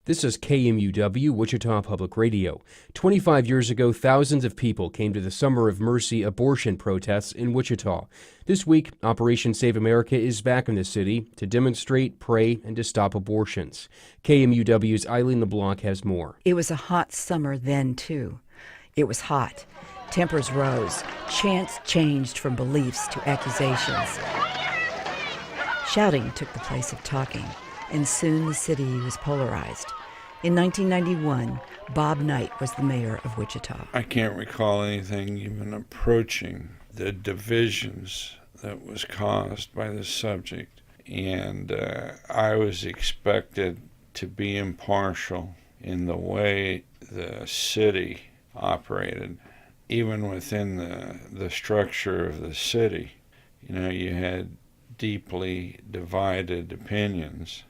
This is KMUW, Wichita Public Radio. 25 years ago, thousands of people came to the Summer of Mercy abortion protests in Wichita. This week, Operation Save America is back in the city to demonstrate, pray, and to stop abortions. KMUW's Aileen LeBlanc has more. It was a hot summer then, too. It was hot. Tempers rose. Chants changed from beliefs to accusations. Shouting took the place of talking, and soon the city was polarized. In 1991, Bob Knight was the mayor of Wichita. I can't recall anything even approaching the divisions that was caused by this subject. And I was expected to be impartial in the way the city operated. Even within the structure of the city, you had deeply divided opinions.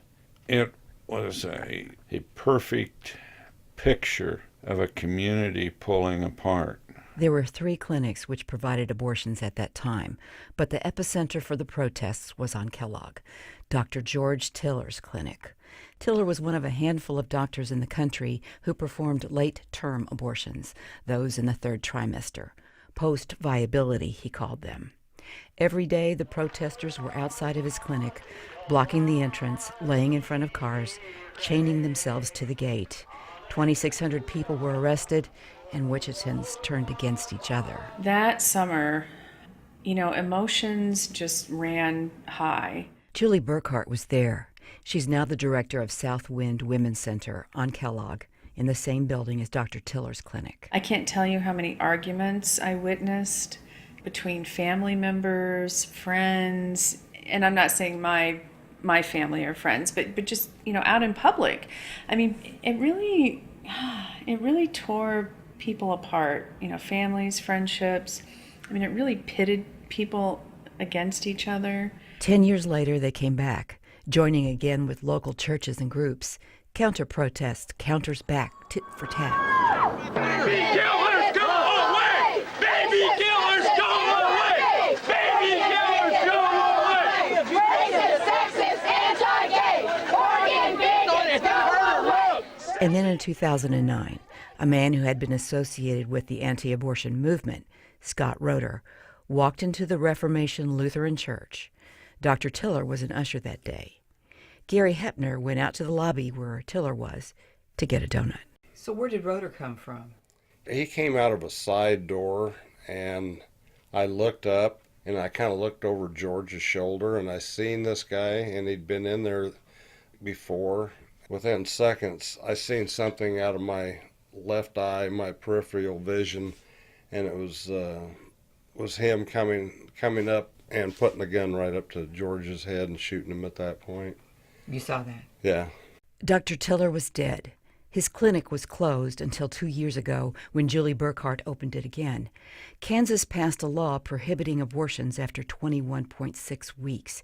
It was a perfect picture of a community pulling apart. There were 3 clinics which provided abortions at that time, but the epicenter for the protests was on Kellogg, Dr. George Tiller's clinic. Tiller was one of a handful of doctors in the country who performed late-term abortions, those in the 3rd trimester. Post-viability, he called them. Every day, the protesters were outside of his clinic, blocking the entrance, laying in front of cars, chaining themselves to the gate. 2,600 people were arrested, and Wichitans turned against each other. That summer, emotions just ran high. Julie Burkhart was there. She's now the director of Southwind Women's Center on Kellogg, in the same building as Dr. Tiller's clinic. I can't tell you how many arguments I witnessed between family members, friends, and I'm not saying my family or friends, but just, out in public. I mean, it really tore people apart, families, friendships. I mean, it really pitted people against each other. 10 years later, they came back, joining again with local churches and groups. Counter-protest counters back, tit for tat. Baby killers, go away! Baby killers, go away! Baby killers, go away! Racist, sexist, anti-gay, organ vegans, go away! And then in 2009, a man who had been associated with the anti-abortion movement, Scott Roeder, walked into the Reformation Lutheran Church. Dr. Tiller was an usher that day. Gary Hepner went out to the lobby where Tiller was to get a donut. So where did Roeder come from? He came out of a side door, and I looked up, and I kind of looked over George's shoulder, and I seen this guy, and he'd been in there before. Within seconds, I seen something out of my left eye, my peripheral vision, and it was him coming up and putting the gun right up to George's head and shooting him at that point. You saw that? Yeah. Dr. Tiller was dead. His clinic was closed until 2 years ago when Julie Burkhart opened it again. Kansas passed a law prohibiting abortions after 21.6 weeks.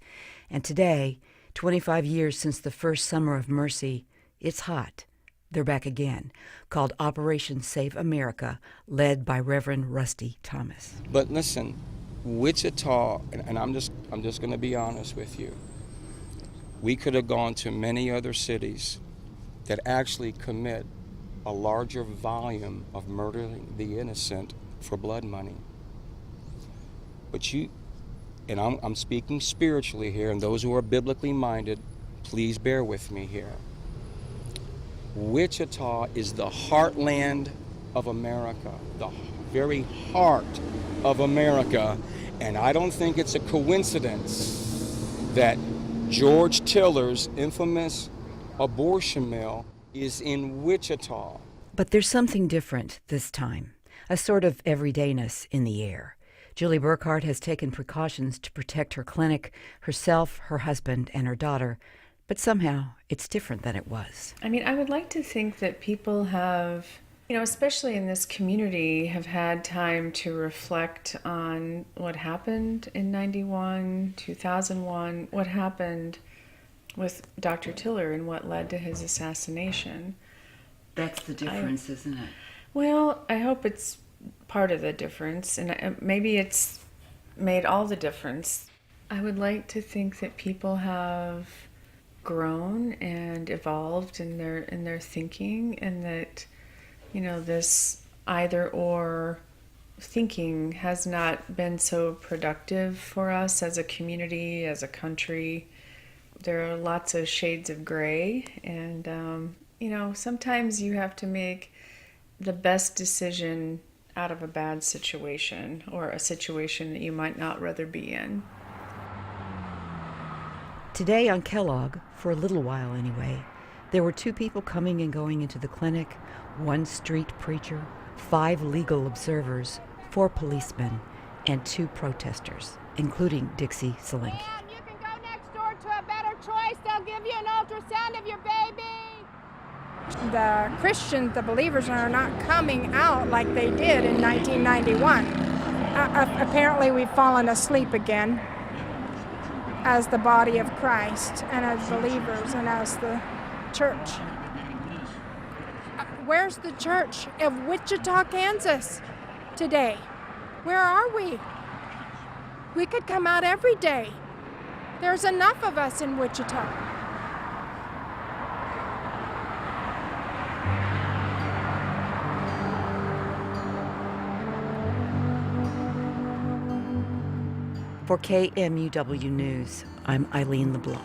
And today, 25 years since the first Summer of Mercy, it's hot. They're back again, called Operation Save America, led by Reverend Rusty Thomas. But listen, Wichita, and I'm just going to be honest with you, we could have gone to many other cities that actually commit a larger volume of murdering the innocent for blood money. But and I'm speaking spiritually here, and those who are biblically minded, please bear with me here. Wichita is the heartland of America, the very heart of America, and I don't think it's a coincidence that George Tiller's infamous abortion mill is in Wichita. But there's something different this time, a sort of everydayness in the air. Julie Burkhart has taken precautions to protect her clinic, herself, her husband, and her daughter, but somehow it's different than it was. I mean, I would like to think that people have, especially in this community, have had time to reflect on what happened in 91, 2001, what happened with Dr. Tiller and what led to his assassination. That's the difference, isn't it? Well, I hope it's part of the difference, and maybe it's made all the difference. I would like to think that people have grown and evolved in their thinking, and that, this either or thinking has not been so productive for us as a community, as a country. There are lots of shades of gray, and sometimes you have to make the best decision out of a bad situation, or a situation that you might not rather be in. Today on Kellogg, for a little while anyway, there were 2 people coming and going into the clinic, 1 street preacher, 5 legal observers, 4 policemen, and 2 protesters, including Dixie Solanke. And you can go next door to a Better Choice. They'll give you an ultrasound of your baby. The Christians, the believers, are not coming out like they did in 1991. Apparently we've fallen asleep again as the body of Christ and as believers and as the church. Where's the church of Wichita, Kansas today? Where are we? We could come out every day. There's enough of us in Wichita. For KMUW News, I'm Aileen LeBlanc.